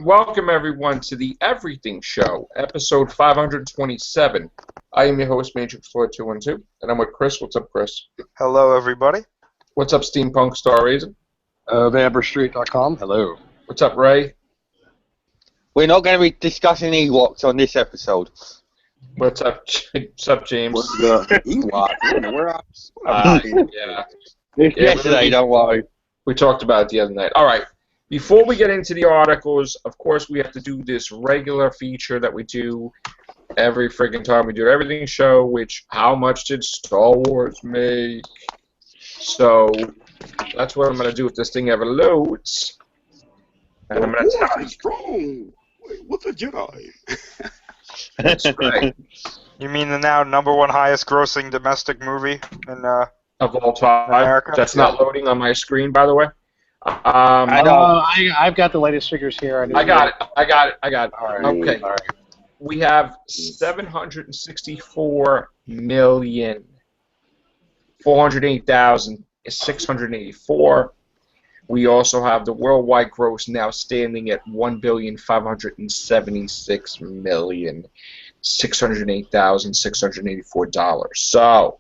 Welcome everyone to the Everything Show, episode 527. I am your host, Matrix Floyd 212, and I'm with Chris. What's up, Chris? Hello, everybody. What's up, Steampunk Star Raisin? VamberStreet.com. Hello. What's up, Ray? We're not going to be discussing Ewoks on this episode. What's up, James? What's the Ewok? Where Yeah. Yesterday, don't worry. We talked about it the other night. All right. Before we get into the articles, of course, we have to do this regular feature that we do every friggin' time we do Everything Show, which, how much did Star Wars make? So, that's what I'm going to do if this thing ever loads. And I'm going to tell you. Strong. Wait, what's a Jedi? That's right. You mean the now #1 highest grossing domestic movie in Of all time. America? That's not loading on my screen, by the way. I've got the latest figures here. I got it. All right. Okay. All right. We have 764,408,684. We also have the worldwide gross now standing at $1,576,608,684. So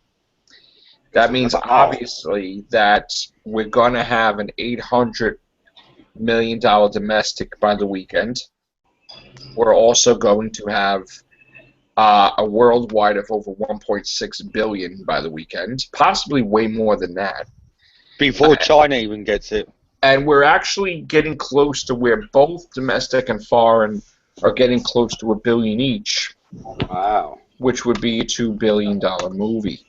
that means obviously that we're going to have an $800 million domestic by the weekend. We're also going to have a worldwide of over 1.6 billion by the weekend, possibly way more than that. Before China even gets it. And we're actually getting close to where both domestic and foreign are getting close to $1 billion each. Wow. Which would be a $2 billion movie.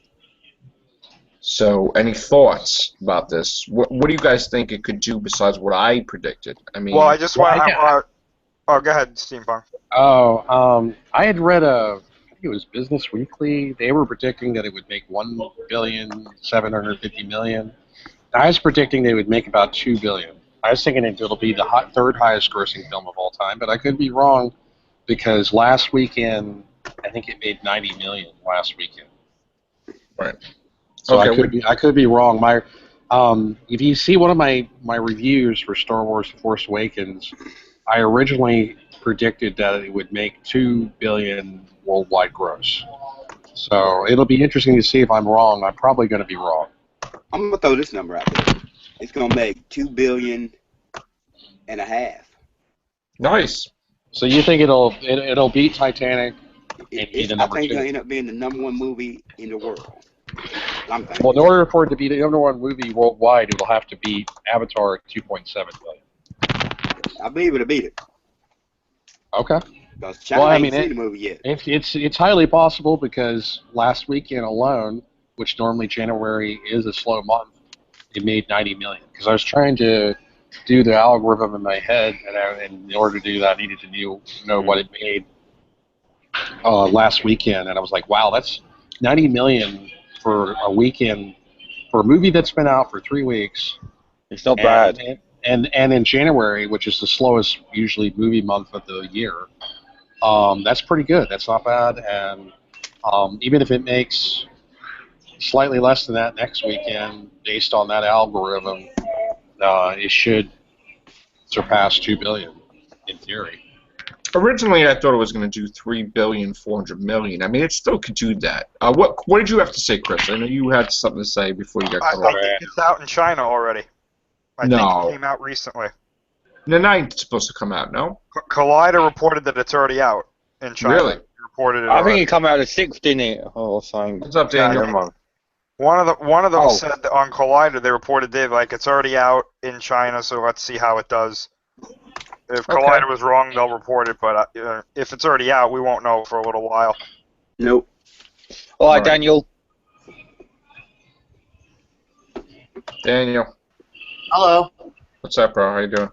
So, any thoughts about this? What do you guys think it could do besides what I predicted? I mean, well, I just want to... oh, go ahead, Steampunk. I had read I think it was Business Weekly. They were predicting that it would make $1,750,000,000. I was predicting they would make about $2 billion. I was thinking it'll be the third highest grossing film of all time, but I could be wrong because last weekend, I think it made $90 million last weekend. Right. So Okay, I could be wrong. If you see one of my reviews for Star Wars: The Force Awakens, I originally predicted that it would make $2 billion worldwide gross. So it'll be interesting to see if I'm wrong. I'm probably going to be wrong. I'm gonna throw this number out there. It's gonna make $2.5 billion. nice. So you think it'll beat Titanic? I think it'll end up being the #1 movie in the world. I'm thinking. Well, in order for it to be the #1 movie worldwide, it will have to beat Avatar at $2.7 billion. I believe it'll beat it. Okay. Because China ain't seen the movie yet. It's highly possible because last weekend alone, which normally January is a slow month, it made $90 million. Because I was trying to do the algorithm in my head, and in order to do that, I needed to know what it made last weekend, and I was like, wow, that's $90 million for a weekend for a movie that's been out for 3 weeks. It's not bad. And in January, which is the slowest usually movie month of the year, that's pretty good. That's not bad. And even if it makes slightly less than that next weekend, based on that algorithm, it should surpass $2 billion in theory. Originally, I thought it was going to do $3,400,000,000. I mean, it still could do that. What did you have to say, Chris? I know you had something to say before you got cut off. I think it's out in China already. I think it came out recently. The 9th is supposed to come out, no? Collider reported that it's already out in China. Really? Reported it I already. think it came out the 6th, didn't it? Or something. What's up, Daniel? Never mind. One of them said that on Collider they reported it's already out in China, so let's see how it does. If Collider was wrong, they'll report it, but if it's already out, we won't know for a little while. Nope. All right, Daniel. Daniel. Hello. What's up, bro? How you doing?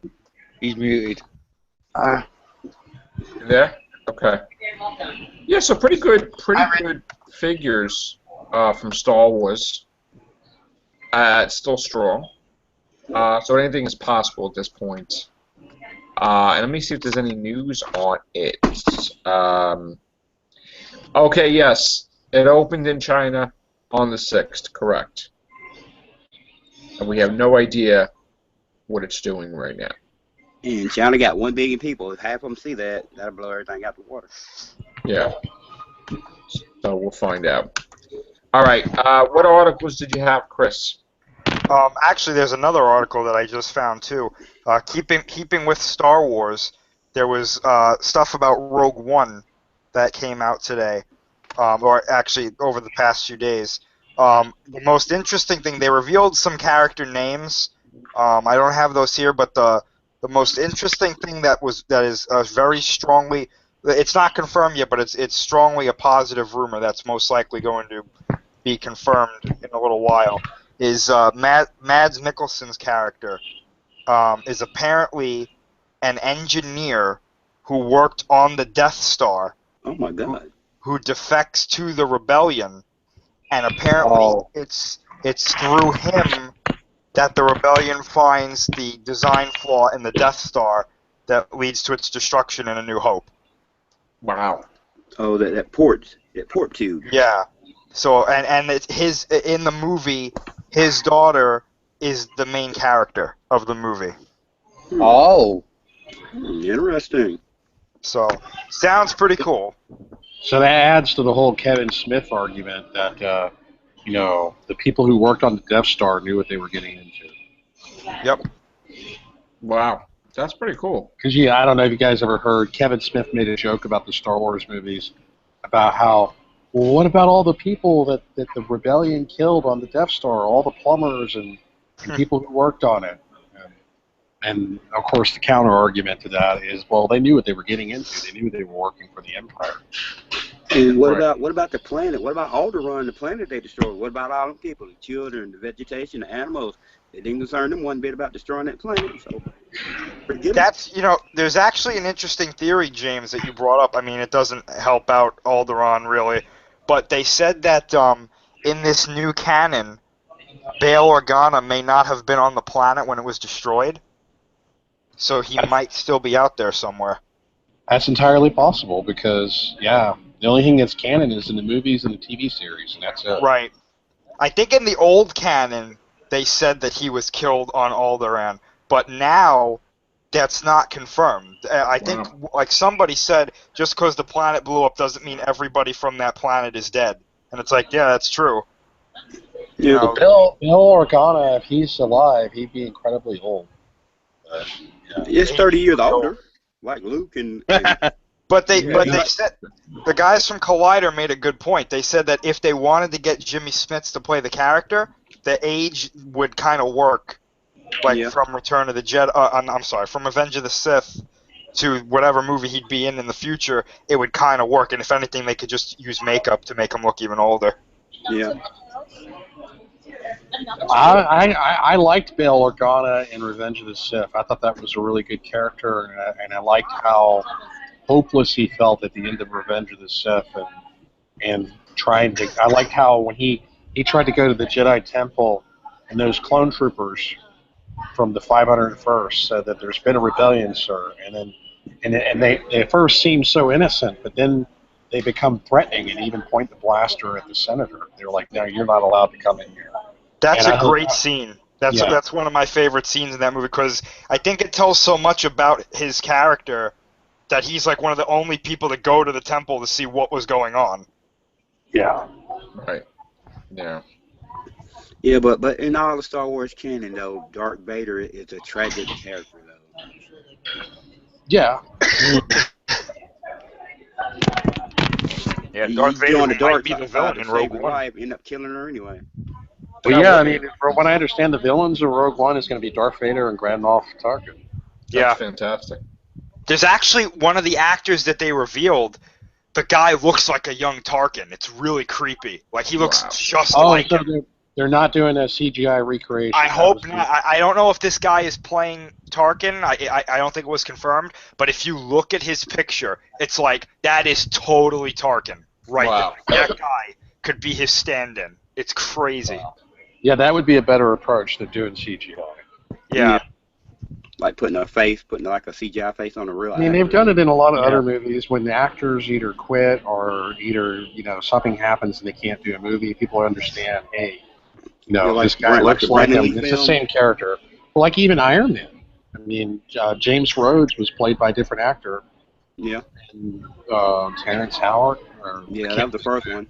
He's muted. You there? Okay. Yeah, so pretty good figures from Star Wars. It's still strong. So anything is possible at this point. And let me see if there's any news on it. Okay, yes. It opened in China on the 6th, correct. And we have no idea what it's doing right now. And China got 1 billion people. If half of them see that, that'll blow everything out the water. Yeah. So we'll find out. All right. What articles did you have, Chris? Actually, there's another article that I just found too. Keeping with Star Wars, there was stuff about Rogue One that came out today, or actually over the past few days. The most interesting thing, they revealed some character names. I don't have those here, but the most interesting thing that is very strongly, it's not confirmed yet, but it's strongly a positive rumor that's most likely going to be confirmed in a little while, is Mads Mikkelsen's character is apparently an engineer who worked on the Death Star. Oh my God! Who defects to the rebellion, and apparently it's through him that the rebellion finds the design flaw in the Death Star that leads to its destruction in A New Hope. Wow. Oh, that port tube. Yeah. So and it's his, in the movie, his daughter is the main character of the movie. Oh. Interesting. So sounds pretty cool. So that adds to the whole Kevin Smith argument that the people who worked on the Death Star knew what they were getting into. Yep. Wow. That's pretty cool. Because I don't know if you guys ever heard, Kevin Smith made a joke about the Star Wars movies about how, well, what about all the people that the rebellion killed on the Death Star, all the plumbers and people who worked on it? And of course, the counter argument to that is, well, they knew what they were getting into. They knew they were working for the Empire. And what about the planet? What about Alderaan, the planet they destroyed? What about all the people, the children, the vegetation, the animals? It didn't concern them one bit about destroying that planet. So that's, there's actually an interesting theory, James, that you brought up. I mean, it doesn't help out Alderaan really, but they said that in this new canon, Bail Organa may not have been on the planet when it was destroyed. So he might still be out there somewhere. That's entirely possible because, the only thing that's canon is in the movies and the TV series, and that's it. Right. I think in the old canon, they said that he was killed on Alderaan, but now that's not confirmed. I think, like somebody said, just because the planet blew up doesn't mean everybody from that planet is dead. And it's like, yeah, that's true. Yeah, Bill Organa, if he's alive, he'd be incredibly old. He's 30 years older, like Luke and But they said, the guys from Collider made a good point. They said that if they wanted to get Jimmy Smits to play the character, the age would kind of work, from Return of the Jedi. I'm sorry, from Revenge of the Sith to whatever movie he'd be in the future. It would kind of work, and if anything, they could just use makeup to make him look even older. Yeah. I liked Bail Organa in Revenge of the Sith. I thought that was a really good character, and I liked how hopeless he felt at the end of Revenge of the Sith, and trying to. I liked how when he tried to go to the Jedi Temple, and those clone troopers from the 501st said that there's been a rebellion, sir, and they at first seemed so innocent, but then they become threatening and even point the blaster at the senator. They're like, "No, you're not allowed to come in here." That's a great scene. That's one of my favorite scenes in that movie because I think it tells so much about his character that he's like one of the only people to go to the temple to see what was going on. Yeah. Right. Yeah. Yeah, but in all the Star Wars canon, though, Darth Vader is a tragic character, though. Yeah. Yeah, Darth Vader might be the villain villain in Rogue One. End up killing her anyway. Well, yeah, I mean, from what I understand, the villains of Rogue One is going to be Darth Vader and Grand Moff Tarkin. Yeah. That's fantastic. There's actually one of the actors that they revealed. The guy looks like a young Tarkin. It's really creepy. Like he looks just like him. They're not doing a CGI recreation. I hope not. I don't know if this guy is playing Tarkin. I don't think it was confirmed. But if you look at his picture, it's like that is totally Tarkin right there. That guy could be his stand-in. It's crazy. Wow. Yeah, that would be a better approach than doing CGI. Yeah. Like putting like a CGI face on a real actor. I mean, they've done it in a lot of other movies when the actors either quit or something happens and they can't do a movie. People understand, hey, this guy looks like him. It's the same character. Well, like even Iron Man. I mean, James Rhodes was played by a different actor. Yeah. And, Terrence Howard. Or, Yeah, that was the first one.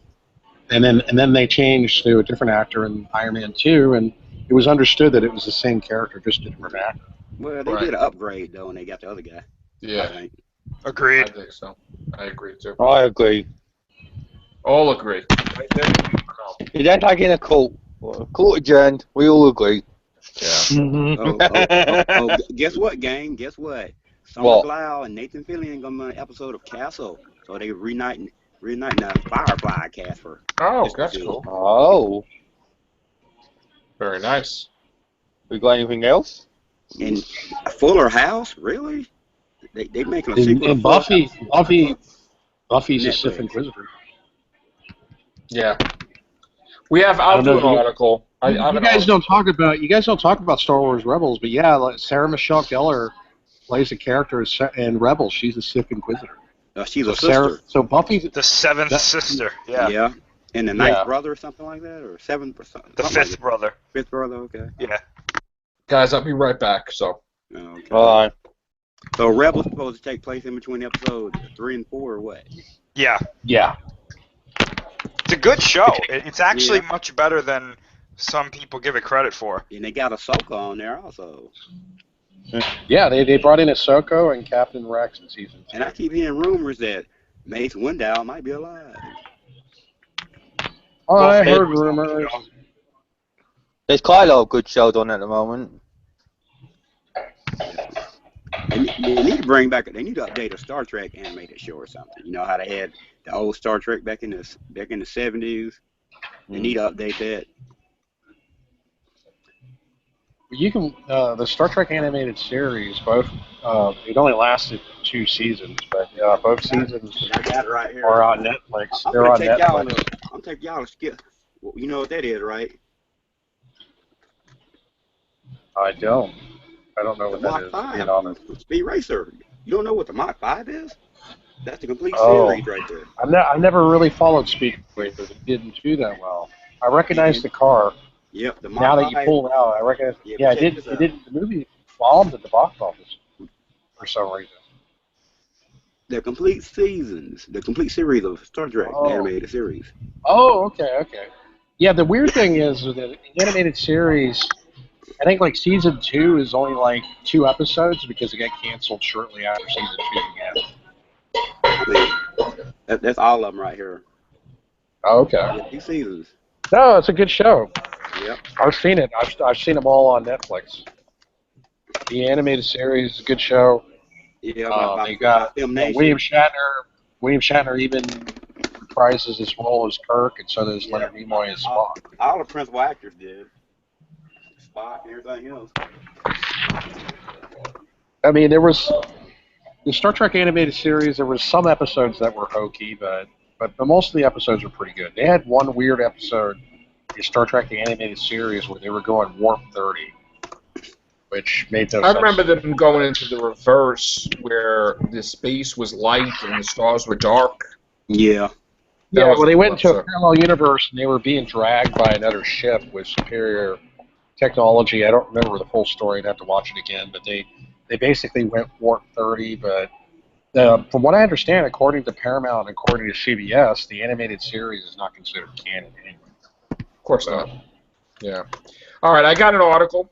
And then they changed to a different actor in Iron Man 2, and it was understood that it was the same character, just a different actor. Well, they did an upgrade though, and they got the other guy. Yeah. I think. Agreed. I think so. I agree too. I agree. All agree. Is that like in a cult? Well, cult adjourned. We all agree. Oh, guess what, gang? Guess what? Summer What? Glau and Nathan Fillion gonna be on an episode of Castle, so they reuniting the Firefly cast for. Oh, that's cool. Oh. Very nice. We got anything else? And Fuller House, really? They making a sequel. And to Fuller House. Buffy's a Netflix. Sith Inquisitor. Yeah. We have. I'll do an article. You guys don't talk about Star Wars Rebels, but yeah, like Sarah Michelle Gellar plays a character in Rebels. She's a Sith Inquisitor. She's a sister. So Buffy's The seventh sister. Yeah. Yeah. And the ninth brother or something like that, or seventh or something. The fifth brother. Fifth brother, okay. Yeah. Guys, I'll be right back. So. Okay. All right. So Rebels supposed to take place in between episodes 3 and 4, or what? Yeah. Yeah. It's a good show. It's actually much better than some people give it credit for. And they got Ahsoka on there also. Yeah, they brought in Ahsoka and Captain Rex in season 2. And I keep hearing rumors that Mace Windu might be alive. Oh, I heard rumors. There's quite a lot of good shows on at the moment. They need to bring back. They need to update a Star Trek animated show or something. You know how they had the old Star Trek back in the 70s. They need to update that. You can the Star Trek animated series. Both it only lasted 2 seasons, but both seasons I got it right here. are on Netflix. I'm gonna take y'all to skip. You know what that is, right? I don't know what that is. Mach To be 5. honest. Speed Racer. You don't know what the Mach 5 is? That's the complete Oh. series right there. I never really followed Speed Racer. It didn't do that well. I recognized the car. Yep, the Mach Now 5. that you pull it out, I recognize. Yeah, Yeah, check it this did. The movie bombed at the box office for some reason. The complete seasons, the complete series of Star Trek, the animated series. Oh, okay. Yeah, the weird thing is that the animated series, I think like season 2 is only like 2 episodes because it got canceled shortly after season 2 began. That's all of them right here. Oh, okay. Yeah, 2 seasons. No, it's a good show. Yep. I've seen it. I've seen them all on Netflix. The animated series is a good show. Yeah, they got Filmation. William Shatner. William Shatner even reprises his role as Kirk, and so does Leonard Nimoy as Spock. All the principal actors did. Spock and everything else. I mean, there was the Star Trek animated series. There was some episodes that were hokey, but most of the episodes were pretty good. They had one weird episode in the Star Trek animated series where they were going warp 30, which made no sense. I remember them going into the reverse where the space was light and the stars were dark. Yeah. Yeah, well, they went into a parallel universe and they were being dragged by another ship with superior technology. I don't remember the full story. I'd have to watch it again, but they basically went warp 30. But from what I understand, according to Paramount and according to CBS, the animated series is not considered canon anyway. Of course not. Yeah. All right, I got an article.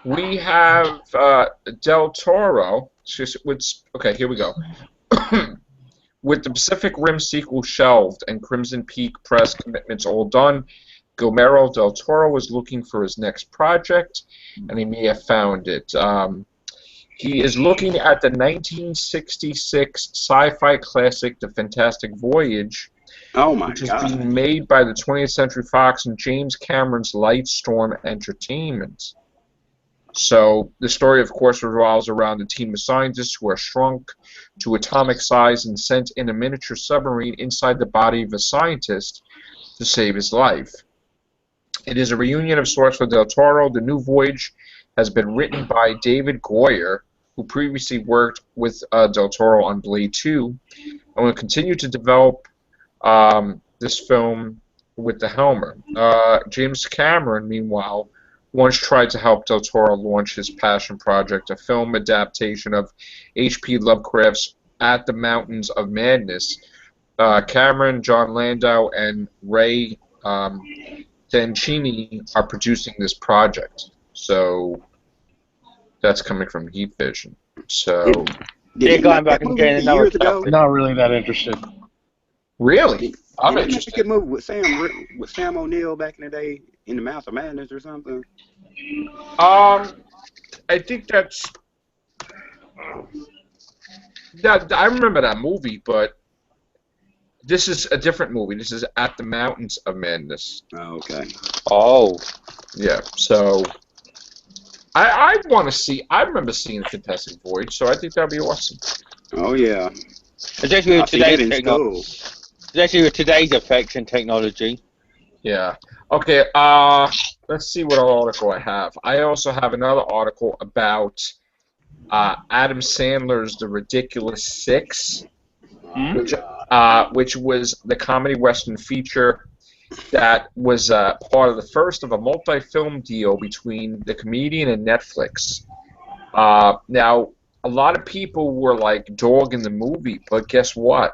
We have Del Toro. Okay, here we go. With the Pacific Rim sequel shelved and Crimson Peak press commitments all done, Guillermo del Toro is looking for his next project, and he may have found it. He is looking at the 1966 sci-fi classic, The Fantastic Voyage, which is being made by the 20th Century Fox and James Cameron's Lightstorm Entertainment. So the story, of course, revolves around a team of scientists who are shrunk to atomic size and sent in a miniature submarine inside the body of a scientist to save his life. It is a reunion of sorts for Del Toro. The new Voyage has been written by David Goyer, who previously worked with Del Toro on Blade 2, and will continue to develop this film with the helmer. James Cameron, meanwhile, once tried to help Del Toro launch his passion project, a film adaptation of H.P. Lovecraft's At the Mountains of Madness. Cameron, John Landau, and Ray Dancini are producing this project. So that's coming from Heat Vision. So They're going back and getting another stuff. Not really that interested. really, I'm Did interested. make a movie with Sam O'Neill back in the day, In the Mouth of Madness or something? I think that's. Yeah, I remember that movie, but this is a different movie. This is At the Mountains of Madness. Oh, okay. Oh. Yeah, so I want to see. I remember seeing Fantastic Voyage, so I think that'd be awesome. Oh yeah. Especially I with see that today's in technology. school. Especially with today's effects and technology. Yeah. Okay. Let's see what article I have. I also have another article about Adam Sandler's The Ridiculous Six, which was the comedy western feature that was part of the first of a multi-film deal between the comedian and Netflix. Now, a lot of people were like dogging the movie, but guess what?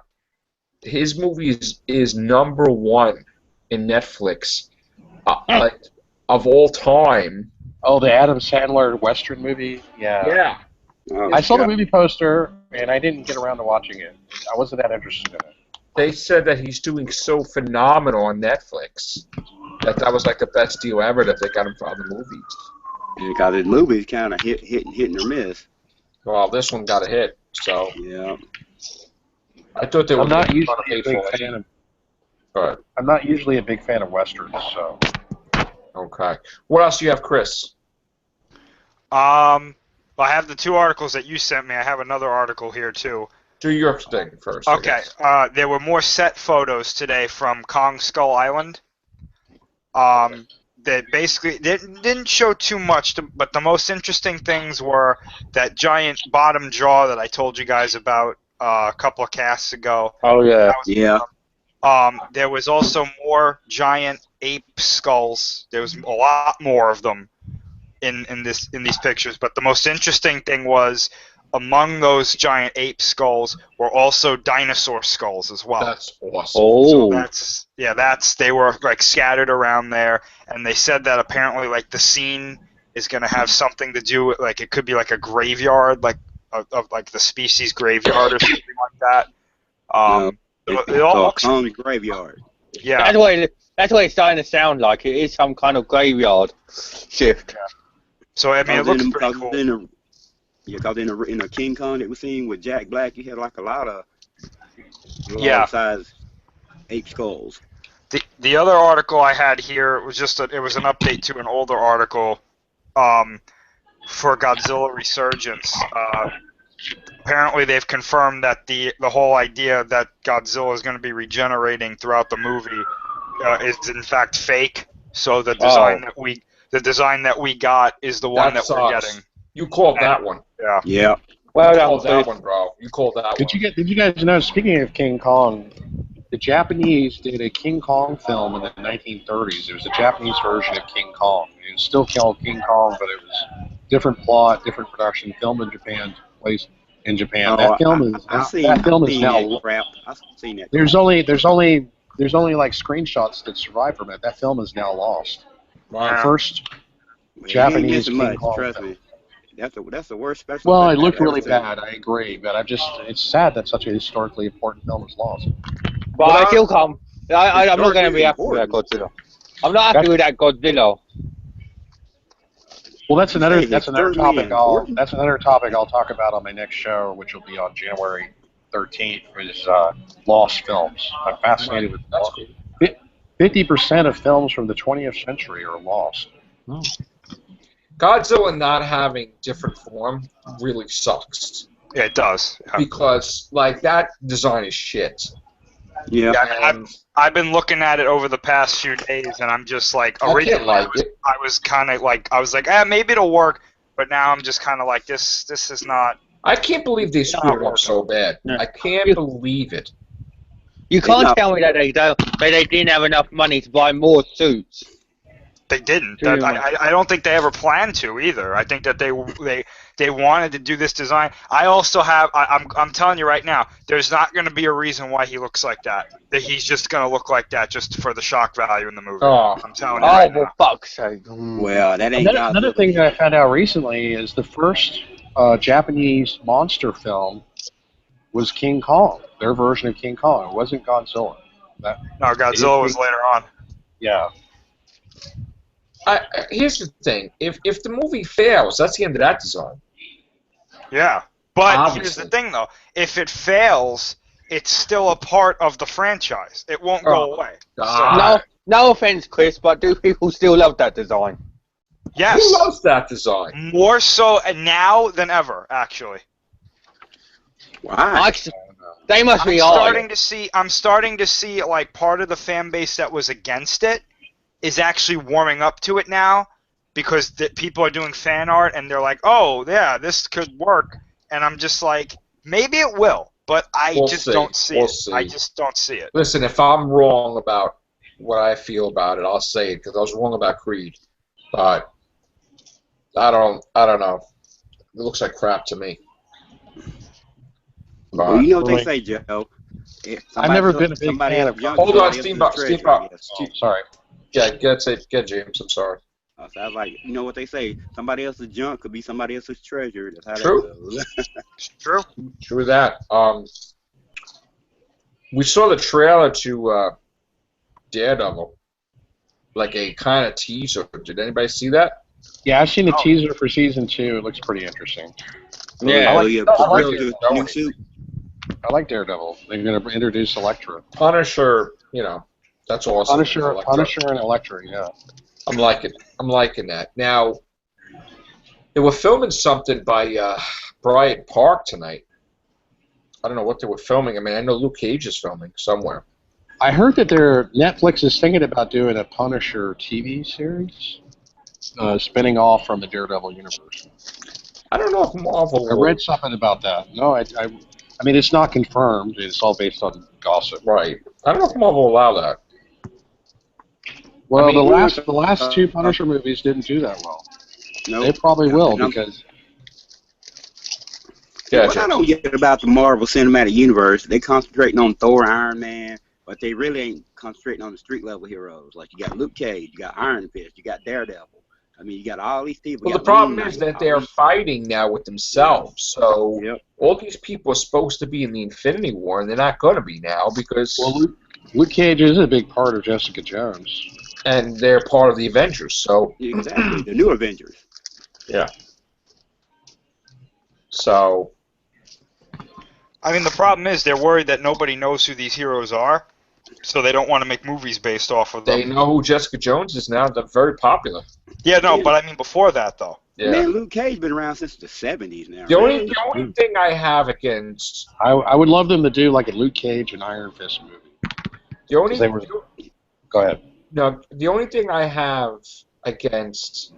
His movie is #1 in Netflix, like of all time. Oh, the Adam Sandler Western movie? Yeah. Yeah. Oh, I saw the yeah. movie poster, and I didn't get around to watching it. I wasn't that interested in it. They said that he's doing so phenomenal on Netflix that was like the best deal ever that they got him for other movies. Because his movies kind of hitting or miss. Well, this one got a hit, so Yeah. I thought they were. I'm not really usually trying a to big pay for it. fan of. But I'm not usually a big fan of westerns, so. okay. What else do you have, Chris? Well, I have the 2 articles that you sent me. I have another article here too. Do your thing first. I Okay. guess. There were more set photos today from Kong Skull Island. That basically didn't show too much, but the most interesting things were that giant bottom jaw that I told you guys about a couple of casts ago. Oh, yeah. That was Yeah. There was also more giant ape skulls. There was a lot more of them in these pictures. But the most interesting thing was among those giant ape skulls were also dinosaur skulls as well. That's awesome. Oh. So they were like scattered around there, and they said that apparently like the scene is going to have something to do with, like, it could be like a graveyard, like of like the species graveyard or something like that. It all looks, Kong's Graveyard. yeah. That's what it's starting to sound like. It is some kind of graveyard shift. So I mean, it looks pretty cool. Because in a King Kong that we seen with Jack Black, you had like a lot of size ape skulls. The other article I had here was it was an update to an older article for Godzilla Resurgence. Apparently, they've confirmed that the whole idea that Godzilla is going to be regenerating throughout the movie is in fact fake. So the design that we got is the one that we're getting. You called that one. Yeah. Yeah. Well, You called that one, bro. You called that one. Did you guys know, speaking of King Kong, the Japanese did a King Kong film in the 1930s. It was a Japanese version of King Kong. It was still called King Kong, but it was different plot, different production, filmed in Japan, placed in Japan. That film is now. Crap. I've seen that. There's only like screenshots that survive from it. That film is now lost. Wow. The first Japanese King Kong trust film. me. That's the worst special. Well, it effect looked I've ever really seen. bad. I agree, but it's sad that such a historically important film is lost. But I still can't. I'm not going to be happy with that Historically Godzilla. I'm not happy with that Godzilla. Well, that's another historically topic. important. That's another topic I'll talk about on my next show, which will be on January 13th. Is lost films. I'm fascinated with That's lost. cool. 50% of films from the 20th century are lost. Godzilla not having different form really sucks. Yeah, it does. Yeah. Because, like, that design is shit. Yeah. And I've been looking at it over the past few days, and I'm just like, I can't originally like it. I was kind of like, maybe it'll work, but now I'm just kind of like, this is not. I can't believe they screwed it up so bad. No. I can't believe it. You can't not- tell me that they didn't have enough money to buy more suits. They didn't. Dude. I don't think they ever planned to either. I think that they wanted to do this design. I also have. I'm telling you right now, there's not going to be a reason why he looks like that. That he's just going to look like that just for the shock value in the movie. Oh. I'm telling you right for now. fuck's sake. Well, that ain't Another thing that I found out recently is the first Japanese monster film was King Kong. Their version of King Kong. It wasn't Godzilla. No, Godzilla was later on. Yeah. Here's the thing: if the movie fails, that's the end of that design. Yeah, but Obviously. here's the thing, though: if it fails, it's still a part of the franchise. It won't go away. No offense, Chris, but do people still love that design? Yes. Who loves that design? More so now than ever, actually. Why? They must be I'm starting to see like part of the fan base that was against it is actually warming up to it now because people are doing fan art and they're like, oh yeah, this could work, and I'm just like, maybe it will, but I just don't see it. I just don't see it. Listen, if I'm wrong about what I feel about it, I'll say it because I was wrong about Creed, but I don't know. It looks like crap to me. Well, you know what they say, Joe. I've never been a big fan of. Hold on, Steampunk. Sorry. Yeah, get James. I'm sorry. I was like, you know what they say? Somebody else's junk could be somebody else's treasure. That's how True. that goes. True. True that. We saw the trailer to Daredevil, like a kind of teaser. Did anybody see that? Yeah, I've seen the teaser for season 2. It looks pretty interesting. Yeah. New suit. I like Daredevil. They're going to introduce Elektra. Punisher, that's awesome. Punisher and Elektra, yeah. I'm liking that. Now, they were filming something by Bryant Park tonight. I don't know what they were filming. I mean, I know Luke Cage is filming somewhere. I heard that Netflix is thinking about doing a Punisher TV series, spinning off from the Daredevil universe. I don't know if Marvel. I read something about that. No, I mean, it's not confirmed. It's all based on gossip. Right. I don't know if Marvel will allow that. Well, I mean, the last 2 Punisher movies didn't do that well. Nope. They probably will because. Yeah, what I don't get about the Marvel Cinematic Universe, they concentrating on Thor, Iron Man, but they really ain't concentrating on the street level heroes. Like you got Luke Cage, you got Iron Fist, you got Daredevil. I mean, you got all these people. Well, the problem is that they're fighting now with themselves. So all these people are supposed to be in the Infinity War, and they're not going to be now because. Well, Luke Cage is a big part of Jessica Jones. And they're part of the Avengers, so. Exactly, the new Avengers. Yeah. So. I mean, the problem is they're worried that nobody knows who these heroes are, so they don't want to make movies based off of them. They know who Jessica Jones is now. They're very popular. Yeah, no, but I mean before that, though. Yeah. Man, Luke Cage been around since the 70s now. The only thing I have against... I would love them to do like a Luke Cage and Iron Fist movie. Go ahead. No, the only thing I have against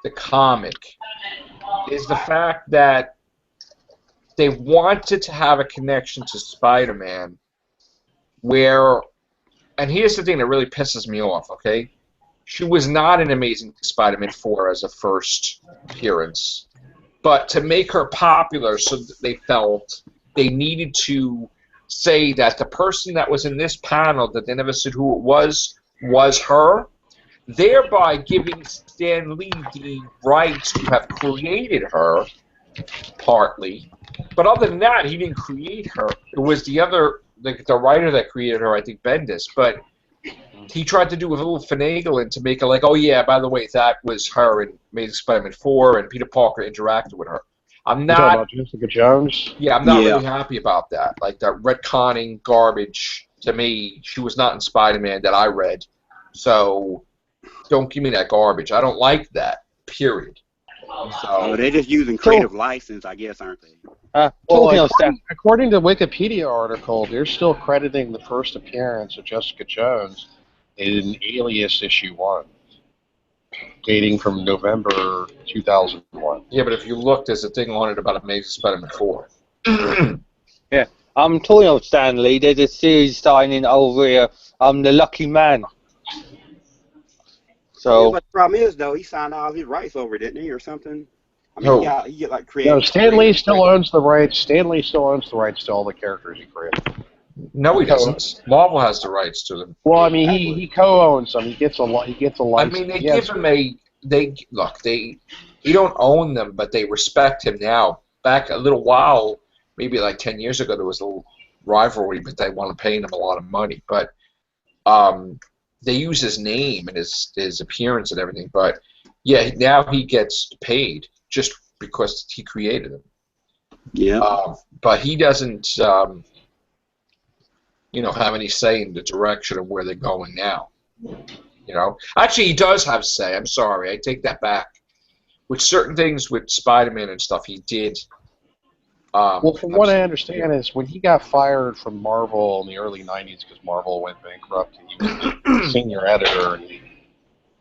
the comic is the fact that they wanted to have a connection to Spider-Man where, and here's the thing that really pisses me off, okay? She was not in Amazing Spider-Man 4 as a first appearance, but to make her popular, so that they felt they needed to say that the person that was in this panel that they never said who it was her, thereby giving Stan Lee the rights to have created her, partly. But other than that, he didn't create her. It was the other, the writer that created her, I think Bendis. But he tried to do a little finagling to make it like, oh yeah, by the way, that was her in Amazing Spider-Man 4, and Peter Parker interacted with her. I'm not. You're talking about Jessica Jones? Yeah, I'm not really happy about that. Like that retconning garbage. To me, she was not in Spider-Man that I read. So don't give me that garbage. I don't like that. Period. So they're just using creative license, I guess, aren't they? According to Wikipedia article, they're still crediting the first appearance of Jessica Jones in Alias issue 1, dating from November 2001. Yeah, but if you look, there's a thing on it about Amazing Spider-Man 4. Yeah, I'm talking of Stan Lee. There's a series starring over here. I'm the Lucky Man. So, but the problem is, though, he signed all his rights over, didn't he, or something? I mean, Who? he get like creative. No, Stan Lee still owns the rights. Stan Lee still owns the rights to all the characters he created. No, he doesn't. Marvel has the rights to them. Well, I mean, he co-owns them. He gets a license. I mean, they give him a. He don't own them, but they respect him now. Back a little while, maybe like 10 years ago, there was a little rivalry, but they want to pay him a lot of money. But they use his name and his appearance and everything. But yeah, now he gets paid just because he created them. Yeah. But he doesn't, have any say in the direction of where they're going now. Actually, he does have say. I'm sorry, I take that back. With certain things, with Spider-Man and stuff, he did. Well, from what I understand is when he got fired from Marvel in the early '90s because Marvel went bankrupt, and he was the senior editor,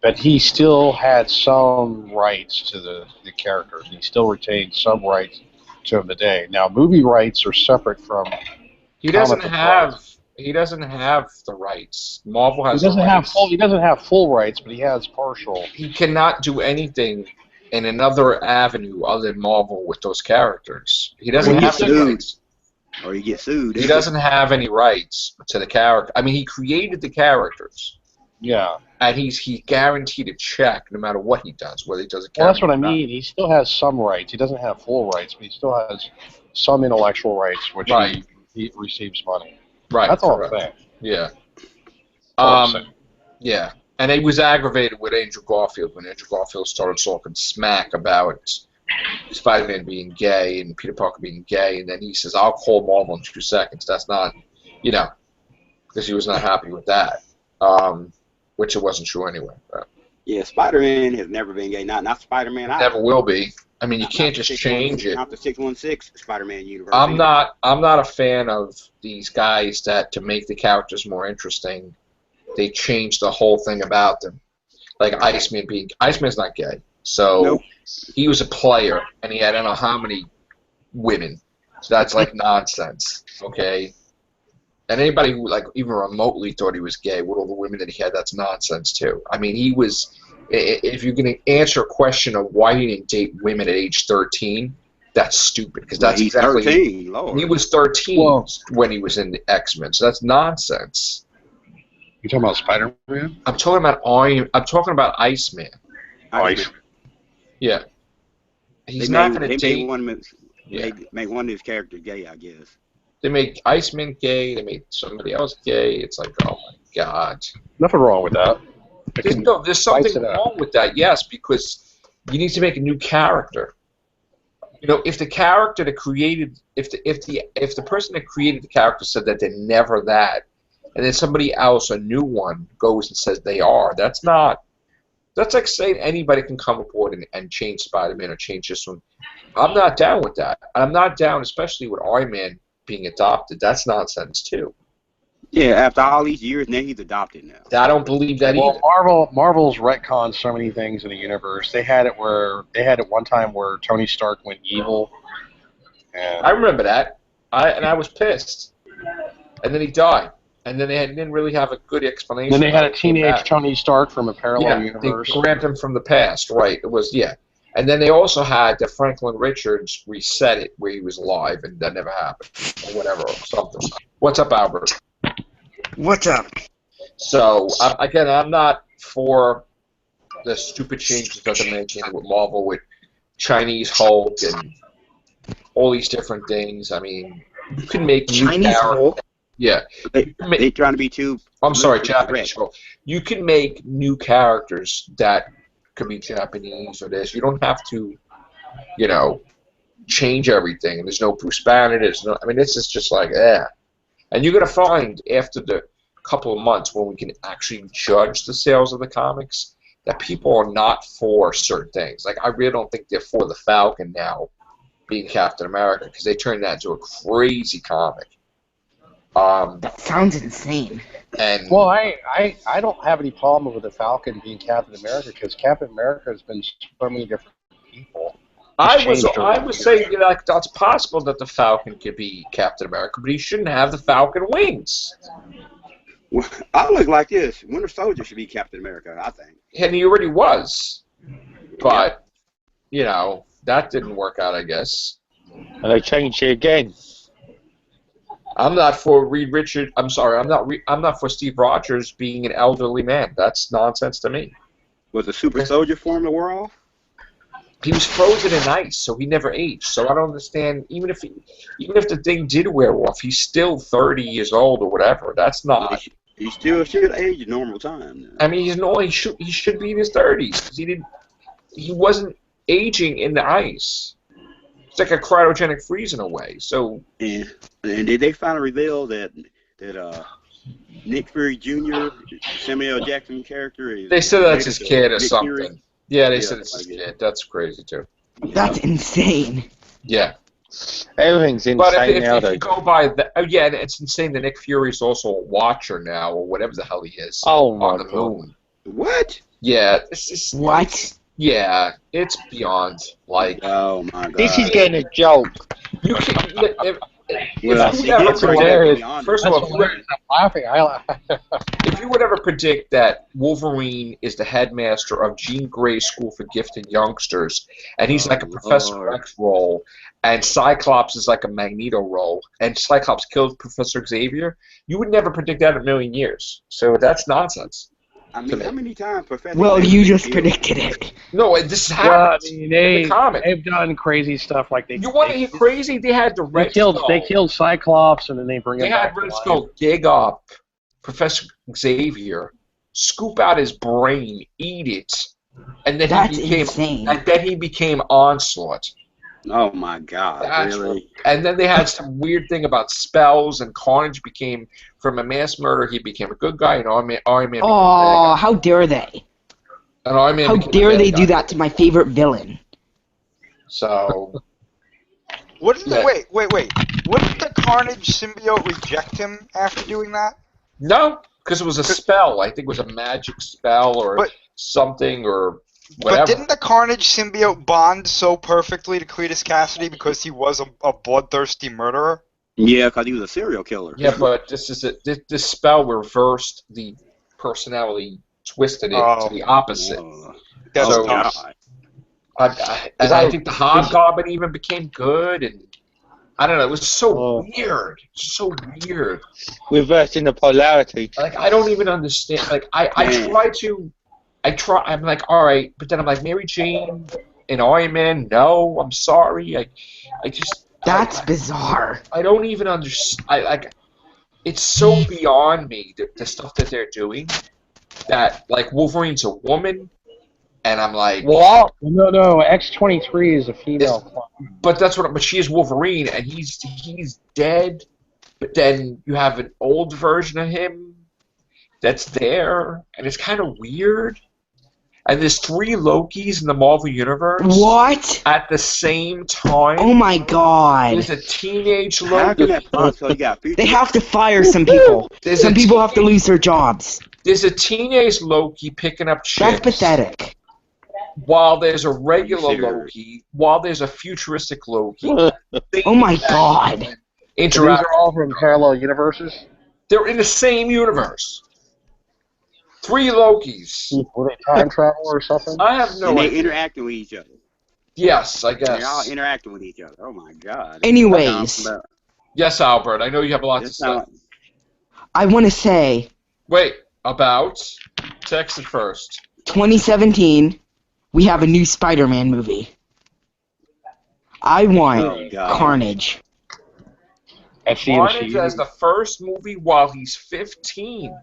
but he still had some rights to the characters, and he still retained some rights to them today. Now, movie rights are separate from. He doesn't have the rights. Marvel has. He doesn't have full rights, but he has partial. He cannot do anything in another avenue other than Marvel with those characters. He doesn't have any rights. Or you get sued. He doesn't have any rights to the character. I mean, he created the characters. Yeah. And he's guaranteed a check no matter what he does, whether he does a character. Well, that's what I mean. He still has some rights. He doesn't have full rights, but he still has some intellectual rights, which he receives money. Right. That's all I'm saying. Yeah. Saying. Yeah. And he was aggravated with Andrew Garfield when Andrew Garfield started talking smack about Spider-Man being gay and Peter Parker being gay, and then he says, I'll call Marvel in 2 seconds. That's not, because he was not happy with that, which it wasn't true anyway. But. Yeah, Spider-Man has never been gay. Not Spider-Man. Never will be. I mean, you can't just change it. Not the 616 Spider-Man universe. I'm not a fan of these guys that, to make the characters more interesting, they changed the whole thing about them. Like Iceman's not gay. So nope. He was a player, and he had I don't know how many women. So that's like nonsense, okay? And anybody who like even remotely thought he was gay with all the women that he had, that's nonsense too. I mean, he was. If you're going to answer a question of why he didn't date women at age 13, that's stupid because that's he's exactly. 13, Lord. He was 13 when he was in the X-Men, so that's nonsense. You talking about Spider-Man? I'm talking about Iceman. Ice. Yeah. He's not going to date. Make one of his characters gay, I guess. They make Iceman gay. They make somebody else gay. It's like, oh my God. Nothing wrong with that. There's something wrong with that. Yes, because you need to make a new character. If the character that created, if the person that created the character said that they're never that, and then somebody else, a new one, goes and says they are, that's like saying anybody can come aboard and change Spider-Man or change this one. I'm not down with that. I'm not down, especially with Iron Man being adopted. That's nonsense too. Yeah, after all these years, now he's adopted now. I don't believe that either. Marvel's retconned so many things in the universe. They had it one time where Tony Stark went evil. And I remember that. I was pissed. And then he died. And then they didn't really have a good explanation. Then they had a teenage Tony Stark from a parallel universe. They grabbed him from the past, right? It was, And then they also had the Franklin Richards reset it where he was alive, and that never happened. Or whatever, or something. What's up, Albert? What's up? So, again, I'm not for the stupid changes that they're making with Marvel, with Chinese Hulk and all these different things. I mean, you can make Chinese Hulk? Yeah. They trying to be too... I'm sorry, Japanese Hulk. You can make new characters that could be Japanese or this. You don't have to, change everything. There's no Bruce Banner. This is just like, And you're going to find after the couple of months when we can actually judge the sales of the comics that people are not for certain things. Like, I really don't think they're for the Falcon now being Captain America because they turned that into a crazy comic. That sounds insane. And well, I don't have any problem with the Falcon being Captain America because Captain America has been so many different people. I was saying that's possible that the Falcon could be Captain America, but he shouldn't have the Falcon wings. Well, I look like this. Winter Soldier should be Captain America, I think. And he already was. But, you know, that didn't work out, I guess. And they changed it again. I'm not for Reed Richards. I'm sorry. I'm not for Steve Rogers being an elderly man. That's nonsense to me. Was the Super Soldier formula wore off? He was frozen in ice, so he never aged. So I don't understand. Even if the thing did wear off, he's still 30 years old or whatever. That's not. He still should age at normal time. I mean, he should be in his 30s. He wasn't aging in the ice. It's like a cryogenic freeze in a way. So. And did they finally reveal that Nick Fury Jr., Samuel L. Jackson character is? They said that's his kid or Nick something. Fury? Yeah, they said it's his kid. That's crazy too. That's insane. Yeah. Everything's insane But if nowadays. you go by the, yeah, it's insane that Nick Fury's also a Watcher now, or whatever the hell he is. Oh my on the God. moon. What? Yeah, this is What? Yeah, it's beyond like. Oh my God. This is getting a joke. You can. If Well, you it would ever gets right predict, beyond first it. of all, That's hilarious. I'm laughing. if you would ever predict that Wolverine is the headmaster of Jean Grey's School for Gifted Youngsters, and he's like a Professor Lord. X role, and Cyclops is like a Magneto role, and Cyclops killed Professor Xavier, you would never predict that in a million years. So that's nonsense. I mean, how many times Professor? Well, X you been just killed? predicted it. No, this Well, I happens mean, in the comic. they've done crazy stuff like You want to hear crazy? They had the they Red killed Skull. Cyclops and then they bring They him had back to Red life. Skull dig up Professor Xavier, scoop out his brain, eat it, and then That's he became insane. and then he became Onslaught. Oh my God! That's Really? And then they had some weird thing about spells, and Carnage became, from a mass murder, he became a good guy, and Iron Man became a Oh, bad how dare they? guy. And Iron Man How became a dare bad they guy. do that to my favorite villain? So, What did Yeah. wait? Wouldn't the Carnage symbiote reject him after doing that? no, because it was a spell. I think it was a magic spell or But- something or whatever. But didn't the Carnage symbiote bond so perfectly to Cletus Cassidy because he was a bloodthirsty murderer? Yeah, because he was a serial killer. Yeah, but this spell reversed the personality, twisted it Oh. to the opposite. That's So- dumb. I think the Hobgoblin even became good, and I don't know. It was so Oh. weird, so weird. Reversing the polarity. Like I don't even understand. Like I try. I'm like, all right, but then I'm like, Mary Jane and Iron Man. No, I'm sorry. I just. That's bizarre. I don't even understand. It's so beyond me the stuff that they're doing. That like Wolverine's a woman, and I'm like, What? No, X-23 is a female clone. but that's what. But she is Wolverine, and he's dead. But then you have an old version of him that's there, and it's kind of weird. And there's 3 Lokis in the Marvel Universe What? at the same time. Oh my god. There's a teenage How Loki. can that be possible? You got future. They have to fire some people. There's Some a people have to lose their jobs. There's a teenage Loki picking up chicks. That's pathetic. While there's a regular serious? Loki, while there's a futuristic Loki. Oh my god. So these Interact. are all from parallel universes? They're in the same universe. 3 Lokis. Were they time travel or something? I have no And they idea. interacting with each other. Yes, I They're all guess. interacting with each other. Oh my God. Anyways, Yes, Albert. I know you have a lot to It's say. not, I want to say Wait, about? Text it first. 2017, we have a new Spider-Man movie. I want oh God. Carnage. That's the Carnage MCU. as the first movie while he's 15.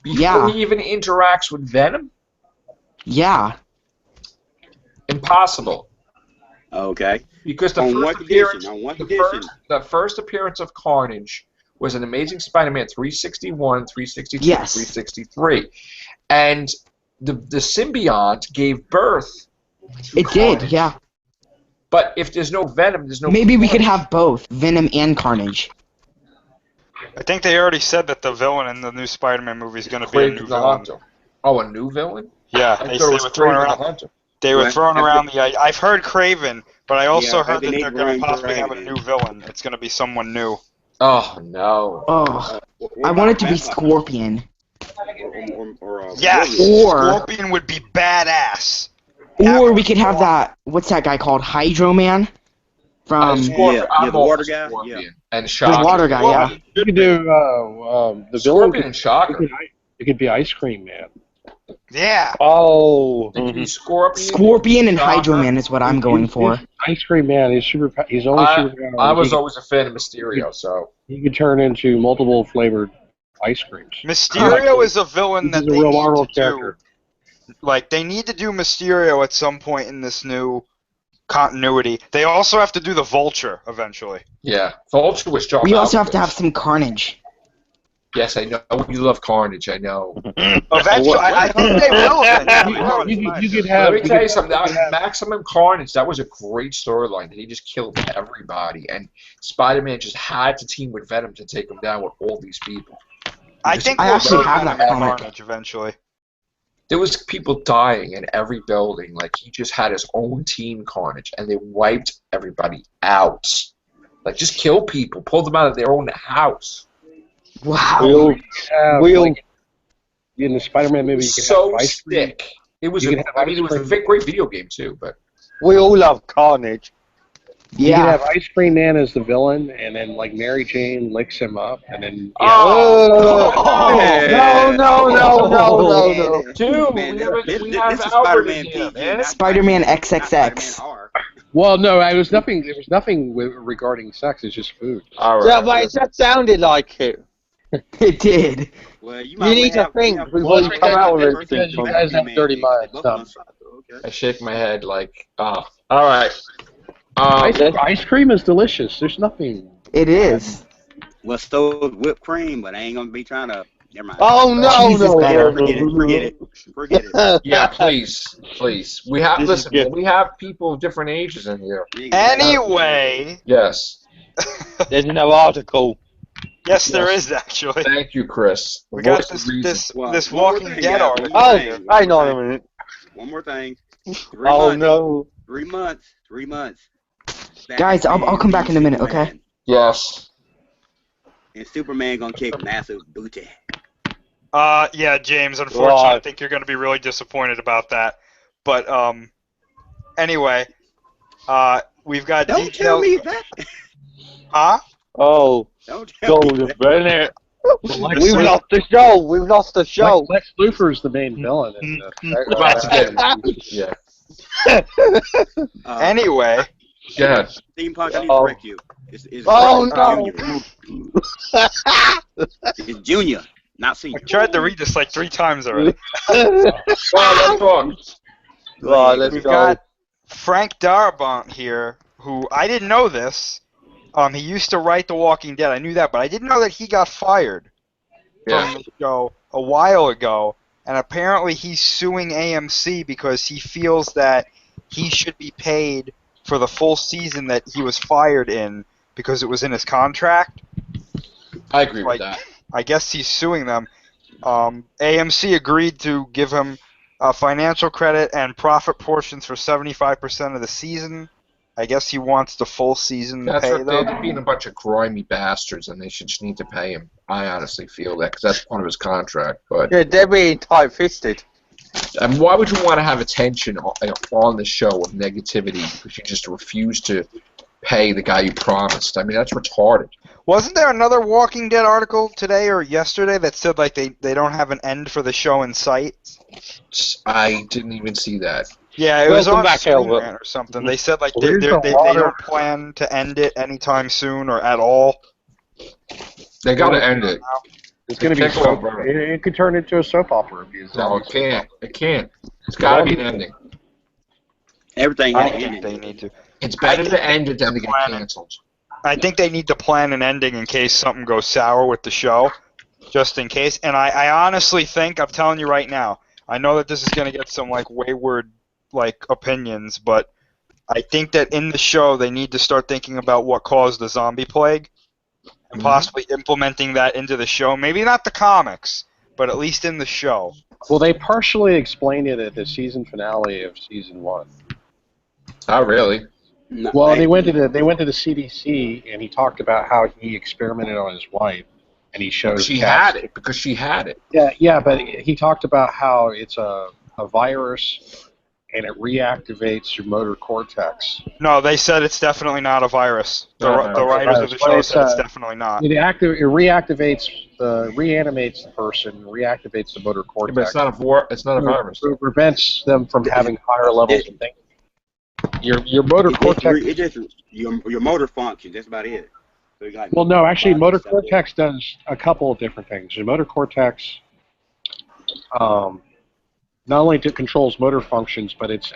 Before Yeah. he even interacts with Venom? Yeah. Impossible. Okay. Because the On first what appearance, condition? On what the condition? first appearance of Carnage was an Amazing Spider-Man 361, 362, Yes. 363. And the symbiont gave birth to It did, Carnage. yeah. But if there's no Venom, there's no Maybe we could Carnage. have both, Venom and Carnage. I think they already said that the villain in the new Spider-Man movie is going to be a Craven new the villain. Hunter. Oh, a new villain? Yeah, I they thought it were was throwing Craven the around. Hunter. They were Right. throwing around the. I've heard Craven, but I also Yeah, heard they that need they're going Brian to possibly have a Craven. new villain. It's going to be someone new. Oh no. Oh, What I about want it to be Batman? Scorpion. Yes, Or- Scorpion would be badass. Or we could have that, what's that guy called? Hydro Man? From Scorpion. Yeah, I'm the all water for guy, Scorpion. yeah. And the Shocker. water guy, yeah. You could do the villain. Scorpion and Shocker. It could be Ice Cream Man. Yeah. Oh. It could be Scorpion. Scorpion and Hydro Shocker. Man is what I'm going for. Ice Cream Man is He's only superpower. I was always a fan of Mysterio, so. He could turn into multiple flavored ice creams. Mysterio is a villain that He's a they real need Marvel to do. character. Like, they need to do Mysterio at some point in this new continuity. They also have to do the Vulture eventually. Yeah. Vulture was John We also have Malkovich. to have some Carnage. Yes, I know. You love Carnage, I know. Eventually, I think they will eventually. You could have. Let me tell you something. That Maximum Carnage, that was a great storyline. He just killed everybody. And Spider-Man just had to team with Venom to take him down with all these people. I think I we'll actually see have that Venom comic. Carnage eventually. There was people dying in every building. Like, he just had his own team Carnage, and they wiped everybody out. Like, just kill people. Pull them out of their own house. Wow. In the Spider-Man movie, you could So have ice cream. sick. It was. You can have It was a ice cream. great video game too. But We all love Carnage. You could Yeah. have Ice Cream Man as the villain, and then like Mary Jane licks him up, and then Oh, No. dude, Man, we have this is Albert Spider-Man in here, PG, man. not Spider-Man not XXX. Spider-Man R. well, no, it was nothing. There was nothing regarding sex. It's just food. All Yeah, right. but that sounded like it. It did. Well, you need to think before you come out with it. Because you guys have dirty minds, I shake my head like, oh. All right. Ice cream is delicious. There's nothing. It is. Well, so whipped cream, but I ain't gonna be trying to. Never mind. Oh no, Jesus, no, better. Forget it. Yeah, please. We have This is listen. good. We have people of different ages in here. Anyway, Yes. There's no article. yes, there is actually. Thank you, Chris. We got Voice of reason. this Well, this one more Walking thing, Dead yeah, article. one more Oh, thing. hang on a minute. One more thing. 3 Oh months. no. 3 months. 3 months. Guys, I'll come back in a minute, okay? Superman. Yes. And Superman gonna kick massive booty. Yeah, James. Unfortunately, I Right. think you're going to be really disappointed about that. But anyway, we've got Don't tell details. me that. Huh? Oh, Don't tell me Golden that. Bennett. Lex We've lost the show. We've lost the show. Lex Luthor's the main villain. About to get yeah. Anyway, Go ahead. Steampunk, I need to Oh. correct you. It's Oh, Junior. It's Junior, not I Senior. tried to read this like 3 times already. Well, let's talk. Right, let's We've go. got Frank Darabont here, who I didn't know this. He used to write The Walking Dead. I knew that, but I didn't know that he got fired Yeah. from the show a while ago. And apparently he's suing AMC because he feels that he should be paid for the full season that he was fired in because it was in his contract. I agree with Like, that. I guess he's suing them. AMC agreed to give him financial credit and profit portions for 75% of the season. I guess he wants the full season That's pay, what though. they're being a bunch of grimy bastards, and they should just need to pay him. I honestly feel that because that's part of his contract. But Yeah, they're being tight-fisted. and why would you want to have attention on the show of negativity because you just refuse to pay the guy you promised? I mean, that's retarded. Wasn't there another Walking Dead article today or yesterday that said like they don't have an end for the show in sight? I didn't even see that. Yeah, it was Welcome on back, Screen Albert. Rant or something. They said like Well, they there's a they lot of- don't plan to end it anytime soon or at all. They got to end it. It's going to be Can't go soap. on, bro. It could turn into a soap opera. No, it can't. It can't. It's got to be an ending. Everything I has to think end. they need to. It's better to end it than to get Plan it. canceled. I think they need to plan an ending in case something goes sour with the show, just in case. And I honestly think, I'm telling you right now, I know that this is going to get some like wayward like opinions, but I think that in the show they need to start thinking about what caused the zombie plague and possibly implementing that into the show. Maybe not the comics, but at least in the show. Well, they partially explained it at the season finale of season 1. Not really. No, Well, they went to actually, the CDC, and he talked about how he experimented on his wife, and he shows She cats. had it because she had it. Yeah, but he talked about how it's a virus, and it reactivates your motor cortex. No, they said it's definitely not a virus. The Not a the virus. writers of the But show it's, said it's definitely not. It reactivates reanimates the person, reactivates the motor Yeah, cortex. but it's not a virus. It prevents them from having higher levels of thinking. Your motor cortex. It just your motor functions. That's about it. So you got Well, no, actually, body motor stuff cortex does a couple of different things. Your motor cortex not only controls motor functions, but it's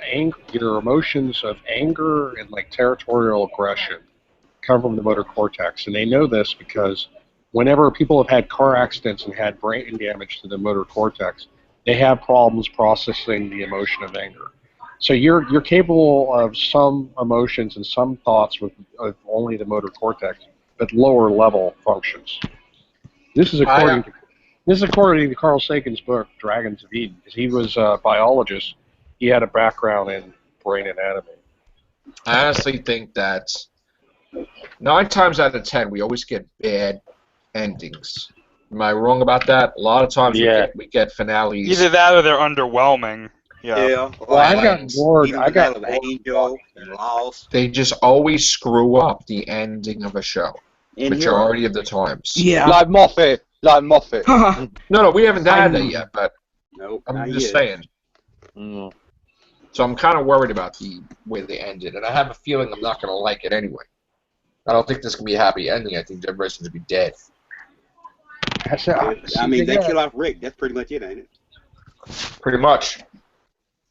your emotions of anger and like territorial aggression come from the motor cortex, and they know this because whenever people have had car accidents and had brain damage to the motor cortex, they have problems processing the emotion of anger. So you're capable of some emotions and some thoughts with only the motor cortex, but lower level functions. This is according to Carl Sagan's book Dragons of Eden, because he was a biologist. He had a background in brain anatomy. I honestly think that 9 times out of 10 we always get bad endings. Am I wrong about that? A lot of times we get finales. Either that or they're underwhelming. Yeah. Well, I've gotten bored. Even I got with Angel and Lost. They just always screw up the ending of a show. And Majority of the times. Yeah. Like Moffat. No, we haven't had that yet, but Nope, I'm not just yet. saying. Mm. So I'm kind of worried about the way they ended, and I have a feeling I'm not going to like it anyway. I don't think this can be a happy ending. I think everybody's going to be dead. I mean, they kill off Rick. That's pretty much it, ain't it? Pretty much.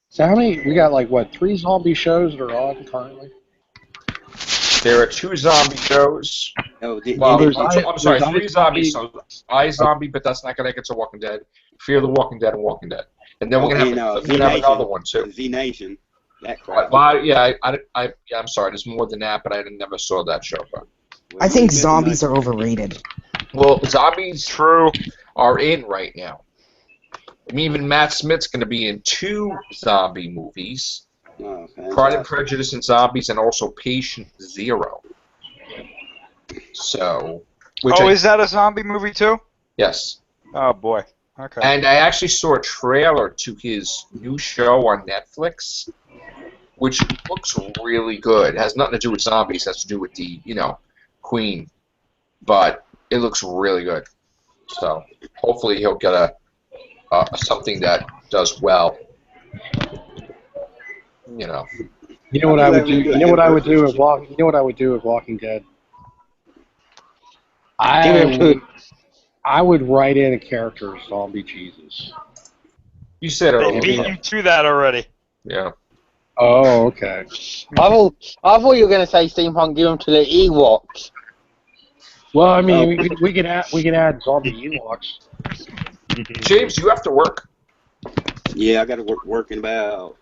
So how many? We got like what 3 zombie shows that are on currently? There are 2 zombie shows. Oh, Well, there's I'm sorry, there's 3 zombies. So iZombie, but that's not going to get to Walking Dead. Fear the Walking Dead and Walking Dead. And then we're going to have another one, too. Z Nation. That crap. Well, yeah, I'm sorry. There's more than that, but I never saw that show. But. I think zombies are overrated. Well, zombies are in right now. I mean, even Matt Smith's going to be in 2 zombie movies. Oh, Pride and Prejudice and Zombies, and also Patient Zero. So, Is that a zombie movie too? Yes. Oh boy. Okay. And I actually saw a trailer to his new show on Netflix, which looks really good. It has nothing to do with zombies. It has to do with the, Queen. But it looks really good. So, hopefully he'll get something that does well. You know what I would do? You know what I would do with Walking Dead? I would write in a character as Zombie Jesus. You said it They already. beat you to that already. Yeah. Oh, okay. I thought you were going to say Steampunk give them to the Ewoks. Well, I mean, we could add zombie Ewoks. James, you have to work. Yeah, I got to work in about.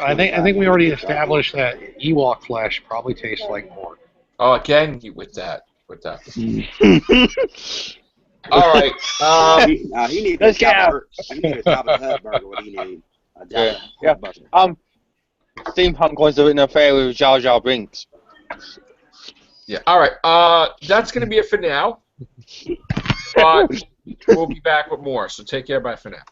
I think we already established that Ewok flesh probably tastes like pork. Oh, again, with that. All right. He needs Let's a go. Jabba Hut burger. What he need? Yeah. Steampunk wants to have an affair with Jar Jar Binks. Yeah. All right. That's going to be it for now. But we'll be back with more. So take care. Bye for now.